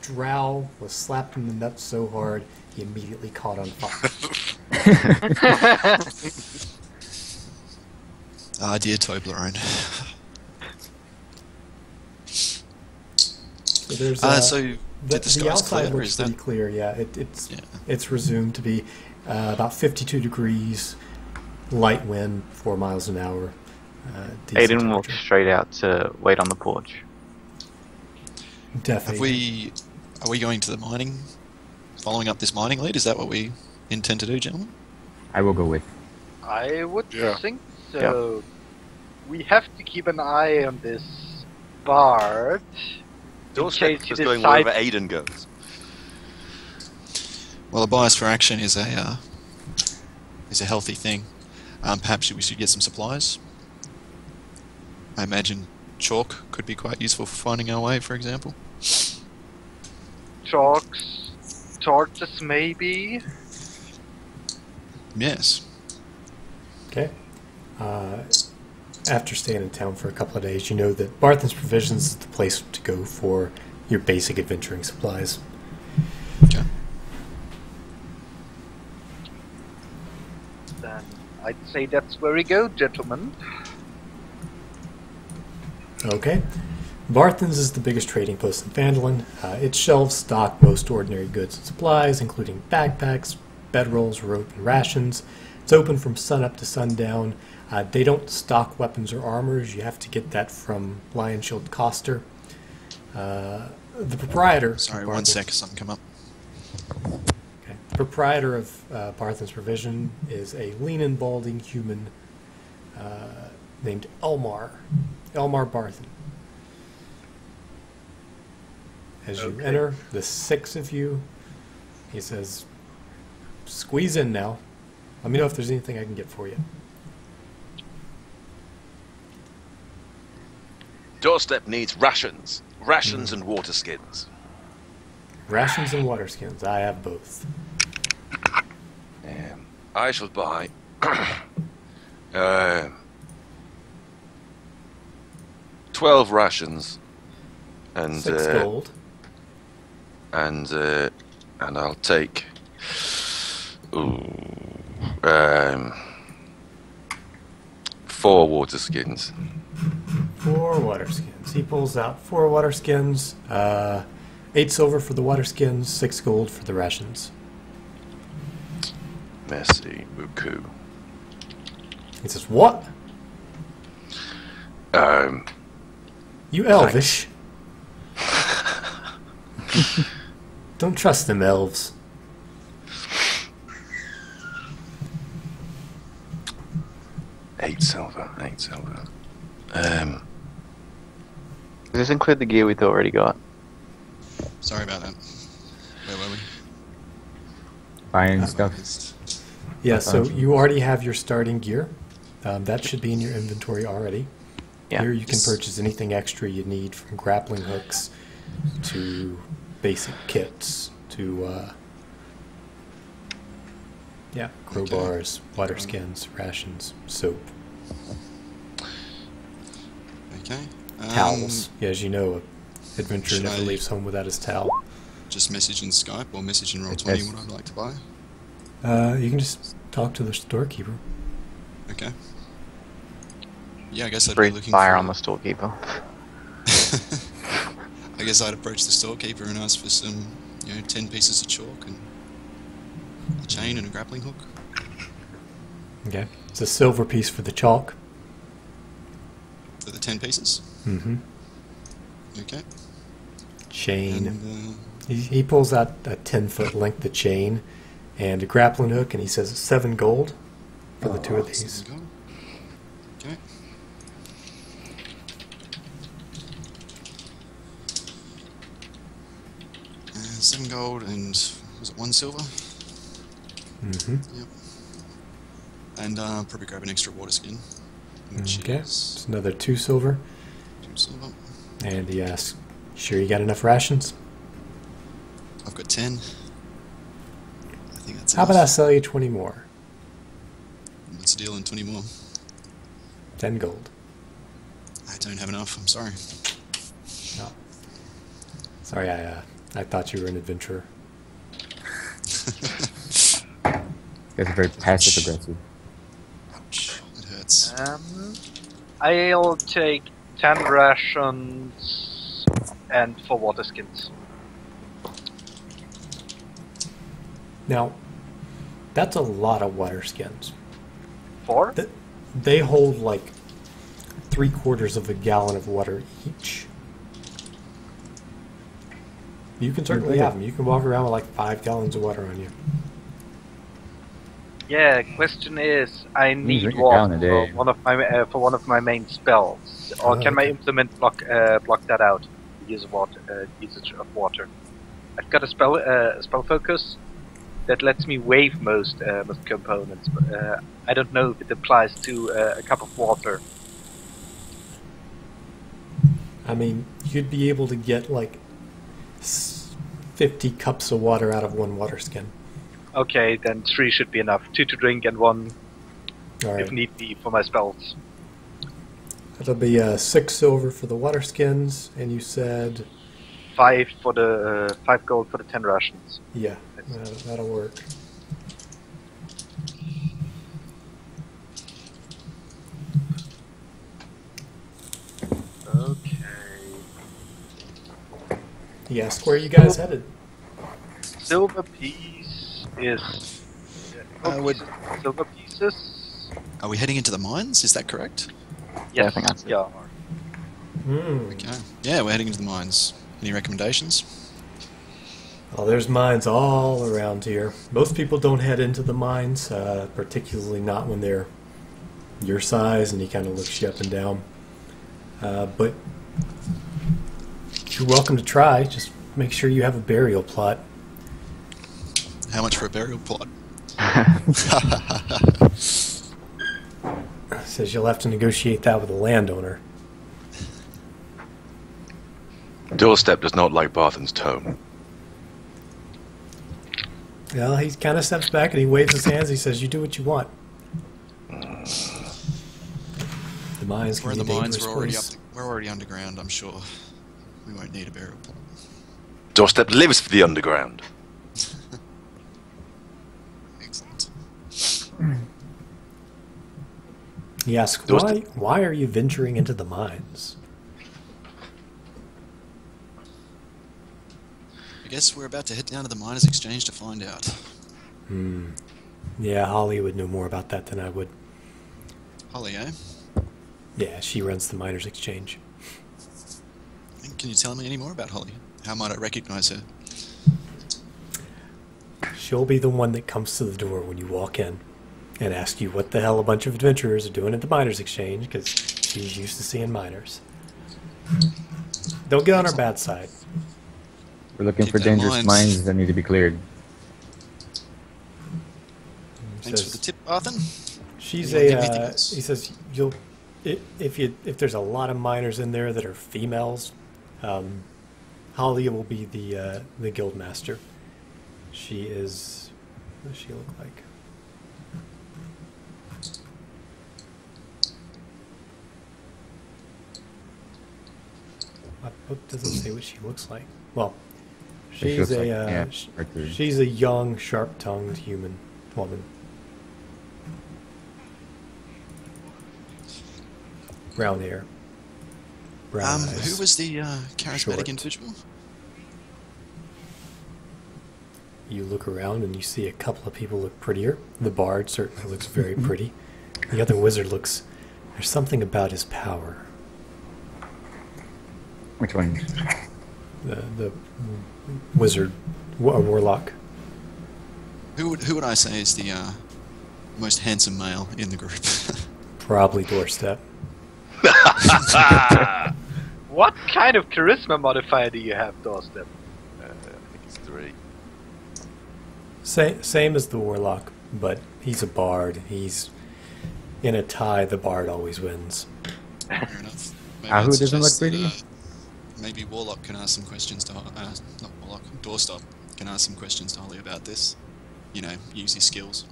drow was slapped in the nuts so hard he immediately caught on fire. Dear Toblerone. So there's so did the the skies outside clear? looks Is pretty that clear. Yeah, it's resumed to be about 52 degrees, light wind, 4 miles an hour. Decent Aiden walks temperature. straight out to wait on the porch. Definitely. Are we going to the mining? Following up this mining lead? Is that what we intend to do, gentlemen? I will go with. I would Yeah. think so. We have to keep an eye on this Bard. Doorstep case you is going decide- wherever Aiden goes. Well, a bias for action is a healthy thing. Perhaps we should get some supplies. I imagine chalk could be quite useful for finding our way, for example. Chalks, torches maybe. Yes. Okay. After staying in town for a couple of days, you know that Barthen's Provisions is the place to go for your basic adventuring supplies. Okay. Then I'd say that's where we go, gentlemen. Okay. Barthen's is the biggest trading post in Phandalin. Its shelves stock most ordinary goods and supplies, including backpacks, bedrolls, rope, and rations. It's open from sunup to sundown. They don't stock weapons or armors. You have to get that from Lion Shield Coster. The proprietor... Sorry, of 1 Barthen's- sec, something come up. Okay. Proprietor of Barthen's Provision is a lean and balding human named Elmar Barthen. As you enter, the 6 of you, he says, "Squeeze in now. Let me know if there's anything I can get for you." Doorstep needs rations. Rations and water skins. Rations and water skins. I have both. I shall buy 12 rations and 6 gold. and I'll take 4 water skins. 4 water skins. He pulls out 4 water skins, 8 silver for the water skins, 6 gold for the rations. Merci beaucoup. He says, "What? You elvish? Don't trust them elves." 8 silver. 8 silver. Does this include the gear we've already got? Sorry about that. Where were we? Buying stuff. Yeah, so you already have your starting gear. That should be in your inventory already. Yeah. Here you can purchase anything extra you need, from grappling hooks to basic kits to crowbars, water skins, rations, soap, Okay. towels. Yeah, as you know, an adventurer should never I- leaves home without his towel. Just message in Skype or message in Roll20 Yes. what I'd like to buy. You can just talk to the storekeeper. Okay. Yeah, I guess I'd be Breathe looking fire for... on the storekeeper. I guess I'd approach the storekeeper and ask for some, 10 pieces of chalk and a chain and a grappling hook. Okay, it's a silver piece for the chalk. For the 10 pieces? Mm-hmm. Okay. Chain. And, He pulls out a 10-foot length of chain and a grappling hook, and he says 7 gold for the 2 of these. there we go. Okay. 7 gold and, was it 1 silver? Mm-hmm. Yep. And probably grab an extra water skin. Which Okay, is it's another 2 silver. 2 silver. And he asks, "Sure you got enough rations? I've got 10. I think that's How about I enough. sell you 20 more? What's the deal on 20 more? 10 gold." I don't have enough, I'm sorry. No. Sorry, I thought you were an adventurer. That's very passive aggressive. Ouch, it hurts. I'll take 10 rations and 4 water skins. Now, that's a lot of water skins. 4? They hold like 3/4 of a gallon of water each. You can certainly have them. You can walk around with like 5 gallons of water on you. Yeah, question is, I need drink a gallon water a day. for one of my main spells, or Oh, can my okay. implement block that out? Usage of water. I've got a spell focus that lets me wave most components, but I don't know if it applies to a cup of water. I mean, you'd be able to get like 50 cups of water out of 1 water skin. Okay, then 3 should be enough. 2 to drink and 1 All right. if need be for my spells. That'll be 6 silver for the water skins, and you said, 5 for the 5 gold for the 10 rations. yeah, that'll work. Okay. He asked, "Where are you guys headed?" Silver piece is. Silver pieces? Are we heading into the mines? Is that correct? Yeah, I think that's it. Yeah. Hmm. Okay. Yeah, we're heading into the mines. Any recommendations? Well, there's mines all around here. Most people don't head into the mines, particularly not when they're your size, and he kind of looks you up and down. But you're welcome to try. Just make sure you have a burial plot. How much for a burial plot? Says you'll have to negotiate that with the landowner. Doorstep does not like Barthen's tone. Well, he kind of steps back and he waves his hands. He says, "You do what you want." The mines can We're in be the a mines. dangerous We're already place. we're already underground. I'm sure we won't need a burial plot. Doorstep lives for the underground. Excellent. He asks, Doorstep- why are you venturing into the mines?" I guess we're about to head down to the miners' exchange to find out. Yeah, Holly would know more about that than I would. Holly, eh? Yeah, she runs the miners' exchange. Can you tell me any more about Holly? How might I recognize her? She'll be the one that comes to the door when you walk in. and ask you what the hell a bunch of adventurers are doing at the miners' exchange, because she's used to seeing miners. Don't get on her bad side. We're looking Keep for that in dangerous mind. mines that need to be cleared. Thanks for the tip, Arthur. She's Anyone give a. anything else? He says if there's a lot of miners in there that are females, Holly will be the guild master. She is. What does she look like? My book doesn't say what she looks like. Well, She she's looks a like- yeah, right there. she's a young, sharp-tongued human woman. Brown hair. Brown eyes. Who was the charismatic Short. individual? You look around and you see a couple of people look prettier. The bard certainly looks very pretty. The other wizard looks... There's something about his power. Which one? The wizard, warlock. Who would I say is the most handsome male in the group? Probably Doorstep. What kind of charisma modifier do you have, Doorstep? I think it's 3. Same as the warlock, but he's a bard. He's in a tie. The bard always wins. Fair enough. Maybe Who I'd doesn't look suggest that, pretty? maybe Warlock can ask some questions to not Warlock, Doorstop can ask some questions to Holly about this. You know, use his skills.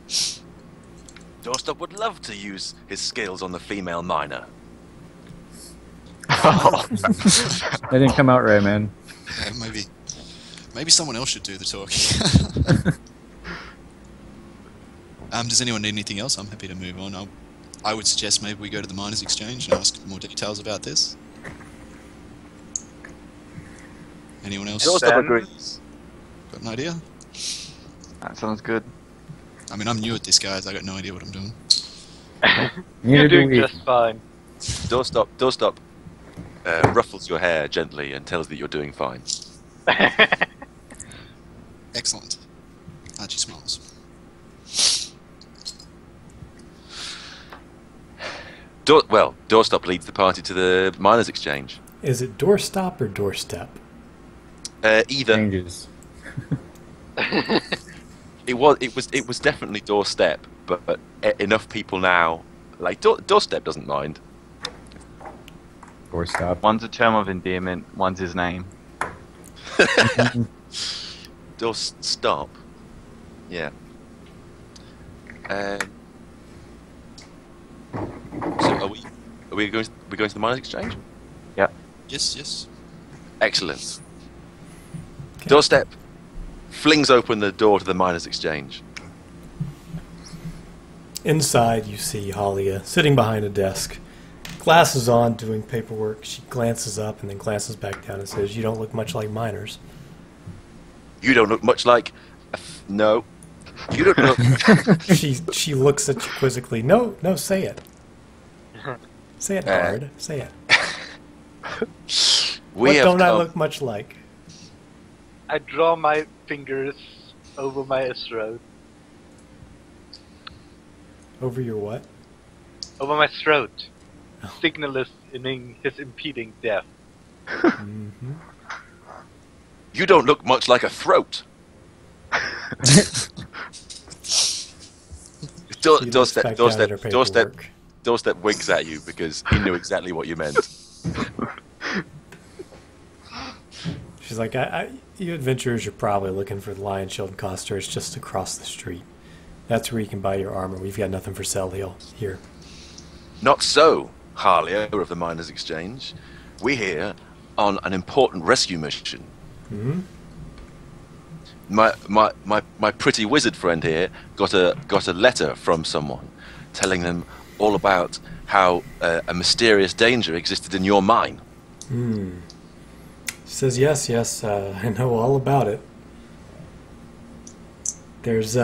Doorstop would love to use his skills on the female miner. That didn't come out right, man. Yeah, maybe someone else should do the talking. Does anyone need anything else? I'm happy to move on. I would suggest maybe we go to the miners' exchange and ask more details about this. Anyone else Doorstep Ben? agrees. got an idea? That sounds good. I mean, I'm new at this, guys. I got no idea what I'm doing. You're Neither do doing we. just fine. Doorstop ruffles your hair gently and tells that you're doing fine. Excellent. Archie smiles. Doorstop leads the party to the miners' exchange. Is it doorstop or doorstep? Either Changes. it was definitely doorstep, but enough people now like doorstep doesn't mind. Or stop. One's a term of endearment, one's his name. Doorstop, yeah. So are we going to the miners' exchange? Yep. Yes. Excellent. Okay. Doorstep flings open the door to the miners' exchange. Inside, you see Halia sitting behind a desk, glasses on, doing paperwork. She glances up and then glances back down and says, "You don't look much like miners." You don't look much like... No. You don't look... She looks at you quizzically. No, say it. Say it, Bard. Say it. We What have don't I come- look much like? I draw my fingers over my throat. Over your what? Over my throat. Oh. Signaling his impeding death. Mm-hmm. You don't look much like a throat. She looks back down at her paperwork. Doorstep winks at you because he knew exactly what you meant. She's like, you adventurers are probably looking for the Lion Shield and Coster. It's just across the street. That's where you can buy your armor. We've got nothing for sale here. Not so, Harlier of the Miners' Exchange. We're here on an important rescue mission. Hmm? My pretty wizard friend here got a letter from someone telling them all about how a mysterious danger existed in your mine. Hmm. She says, yes, I know all about it. There's,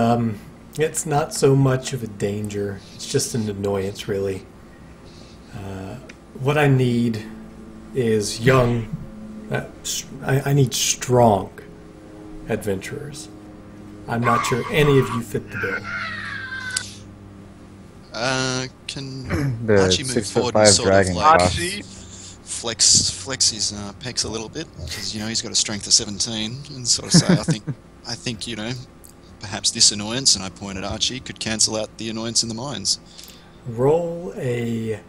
it's not so much of a danger. It's just an annoyance, really. What I need is young, I need strong adventurers. I'm not sure any of you fit the bill. Can The Archie move forward 6'5" and sort of dragon like boss. Archie, flex his pecs a little bit because he's got a strength of 17 and sort of say, I think perhaps this annoyance, and I point at Archie, could cancel out the annoyance in the mines. Roll a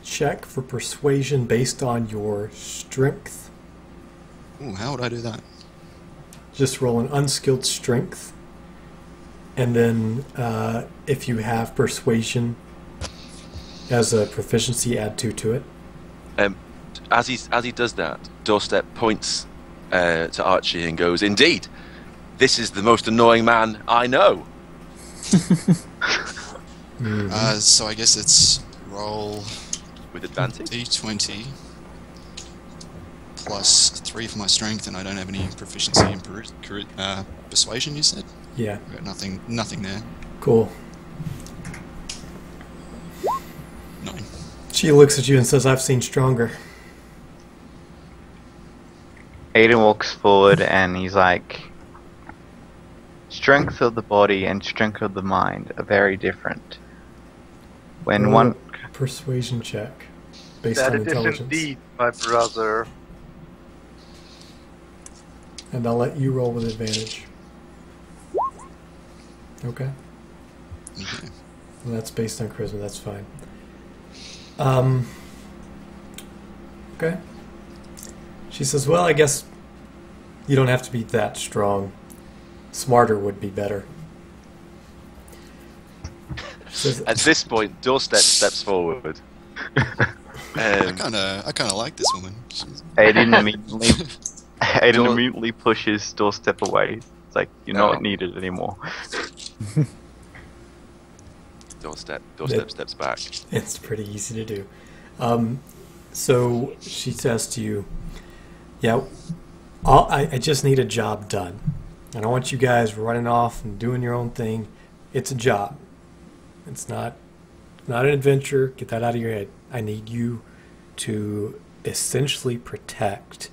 check for persuasion based on your strength. Ooh, how would I do that? Just roll an unskilled strength. And then if you have persuasion as a proficiency, add 2 to it. As he does that, Doorstep points to Archie and goes, "Indeed, this is the most annoying man I know." So I guess it's roll With advantage? d20 plus 3 for my strength, and I don't have any proficiency in persuasion. You said Yeah, Got nothing there. cool. 9. She looks at you and says, "I've seen stronger." Aiden walks forward and he's like, strength of the body and strength of the mind are very different. When Roll one... a persuasion check based that on it is intelligence. indeed, my brother. And I'll let you roll with advantage. Okay. Okay. Well, that's based on charisma, that's fine. Okay. She says, "Well, I guess you don't have to be that strong. Smarter would be better." She says, At this point, Doorstep steps forward. I kind of like this woman. Aiden Door- immediately pushes Doorstep away. It's like, you're not needed anymore. Doorstep Yeah. steps back. It's pretty easy to do. So she says to you, "Yeah, I just need a job done. I don't want you guys running off and doing your own thing. It's a job. It's not an adventure. Get that out of your head. I need you to essentially protect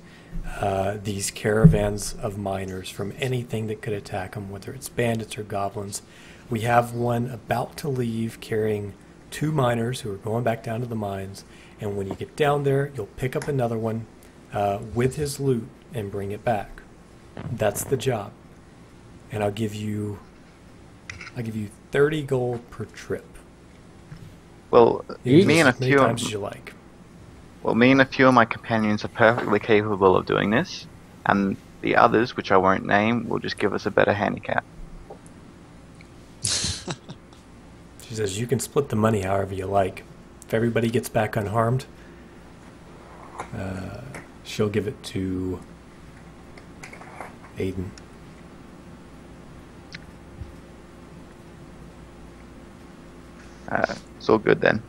these caravans of miners from anything that could attack them, whether it's bandits or goblins. We have one about to leave carrying 2 miners who are going back down to the mines, and when you get down there, you'll pick up another one with his loot and bring it back. That's the job. And I'll give you 30 gold per trip. Well, You can me use and a as many few times as you like." Well, me and a few of my companions are perfectly capable of doing this, and the others, which I won't name, will just give us a better handicap. She says, "You can split the money however you like. If everybody gets back unharmed, she'll give it to Aiden." It's all good then.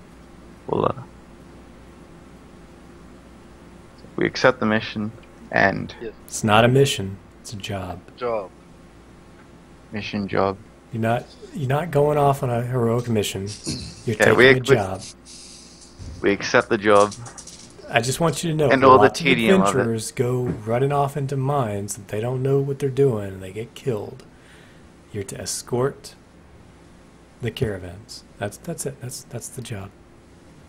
We accept the mission, and It's not a mission. It's a job. Job. mission job. You're not going off on a heroic mission. You're Yeah, taking a job. We accept the job. I just want you to know, And all the lots of tedium of it. adventurers go running off into mines that they don't know what they're doing and they get killed. You're to escort the caravans. That's it. That's the job.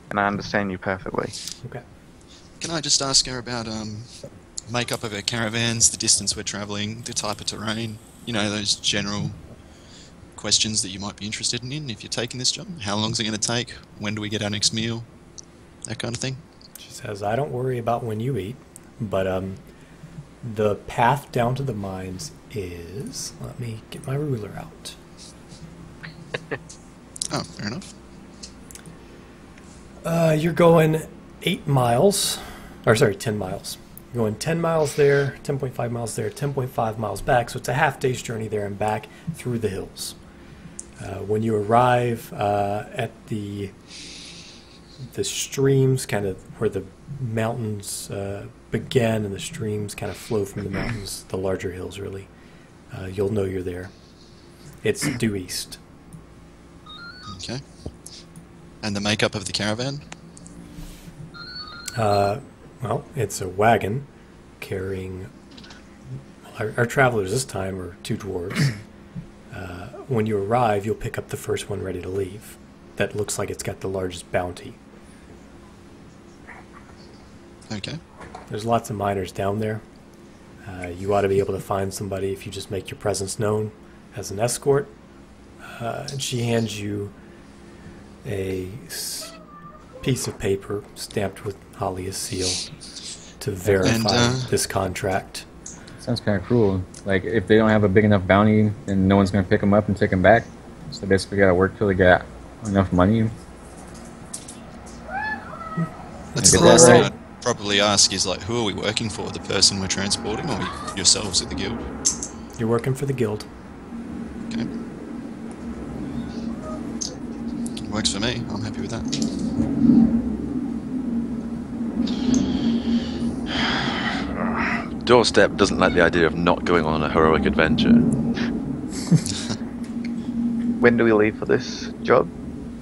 And I understand you perfectly. Okay. Can I just ask her about makeup of her caravans, the distance we're travelling, the type of terrain, those general questions that you might be interested in if you're taking this job? How long is it going to take? When do we get our next meal? That kind of thing. She says, "I don't worry about when you eat, but the path down to the mines is..." Let me get my ruler out. Oh, fair enough. You're going 8 miles, or sorry, 10 miles. You're going 10 miles there, 10.5 miles there, 10.5 miles back, so it's a half day's journey there and back through the hills. When you arrive at the streams, kind of where the mountains begin and the streams kind of flow from the mountains, the larger hills really, you'll know you're there. It's due east. Okay. And the makeup of the caravan? Well, it's a wagon carrying... Our travelers this time are 2 dwarves. When you arrive, you'll pick up the first one ready to leave. that looks like it's got the largest bounty. Okay. There's lots of miners down there. You ought to be able to find somebody if you just make your presence known as an escort. And she hands you a piece of paper stamped with Halia's seal to verify this contract. Sounds kind of cruel. Like, if they don't have a big enough bounty, then no one's going to pick them up and take them back. So basically, got to work till they get enough money. That's the last thing I'd probably ask is, like, who are we working for? The person we're transporting, or yourselves at the guild? You're working for the guild. Okay. Works for me. I'm happy with that. Doorstep doesn't like the idea of not going on a heroic adventure. When do we leave for this job?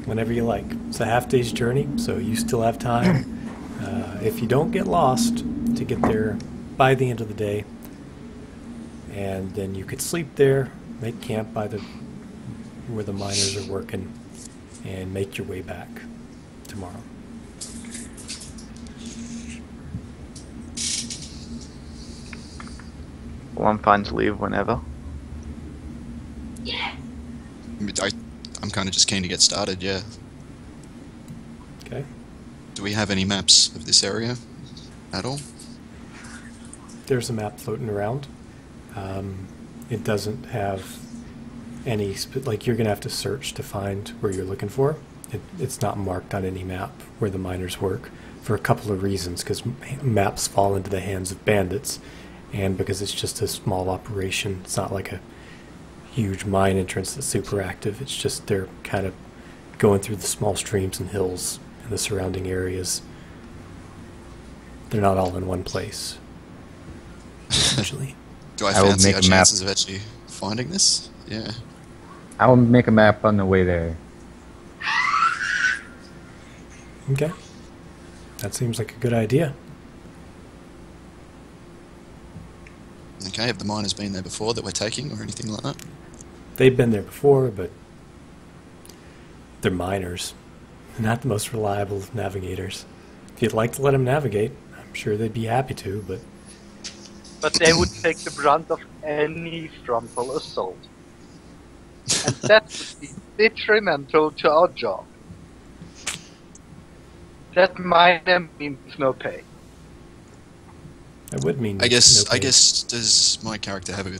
Whenever you like. It's a half-day's journey, so you still have time. If you don't get lost, to get there by the end of the day. And then you could sleep there, make camp by where the miners are working, and make your way back tomorrow. Well, I'm fine to leave whenever. I'm kind of just keen to get started, yeah. Okay. Do we have any maps of this area at all? There's a map floating around. It doesn't have any... like, you're going to have to search to find where you're looking for. It's not marked on any map where the miners work for a couple of reasons, because maps fall into the hands of bandits, and because it's just a small operation. It's not like a huge mine entrance that's super active. It's just they're kind of going through the small streams and hills and the surrounding areas. They're not all in one place, essentially. Do I I will fancy make our a map. chances of actually finding this? Yeah. I will make a map on the way there. Okay. That seems like a good idea. Okay, have the miners been there before that we're taking or anything like that? They've been there before, but they're miners. They're not the most reliable of navigators. If you'd like to let them navigate, I'm sure they'd be happy to, but... But they would take the brunt of any frontal assault. And that would be detrimental to our job. That miner means no pay. That would mean... I guess no pay. does my character have a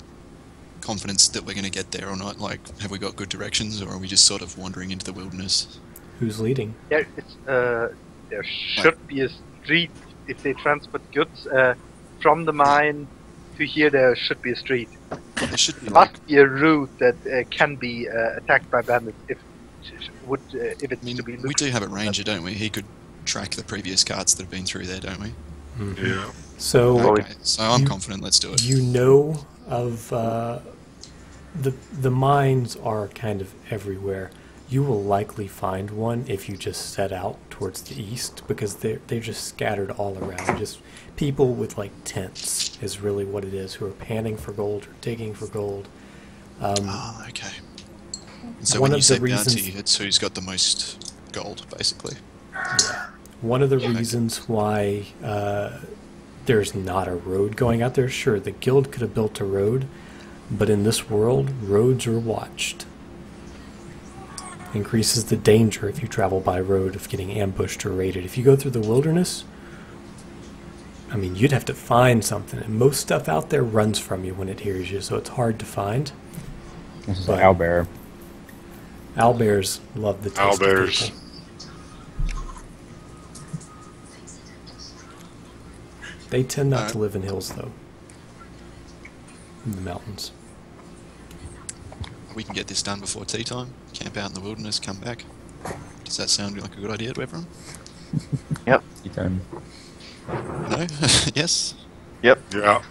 confidence that we're going to get there or not? Like, have we got good directions, or are we just sort of wandering into the wilderness? Who's leading? There should be a street if they transport goods from the mine to here. There should be a street. There should be There like, must be a route that can be attacked by bandits if it's I mean, to be. we do have a ranger, don't we? He could track the previous carts that have been through there, don't we? Yeah. So... Okay, so I'm confident. Let's do it. You know of the mines are kind of everywhere. You will likely find one if you just set out towards the east, because they're just scattered all around. Just people with like tents is really what it is, who are panning for gold or digging for gold. Oh, okay. So One when of you say the reasons- bounty, it's who's got the most gold, basically. One of the reasons why there's not a road going out there, sure, the guild could have built a road, but in this world, roads are watched. Increases the danger if you travel by road of getting ambushed or raided. If you go through the wilderness, I mean, you'd have to find something, and most stuff out there runs from you when it hears you, so it's hard to find. This is But- an owlbear. Owlbears love the taste of Owlbears. people. They tend not to live in hills, though. In the mountains. We can get this done before tea time. Camp out in the wilderness, come back. Does that sound like a good idea to everyone? Yep. Tea time. No? Yes? Yep. Yeah.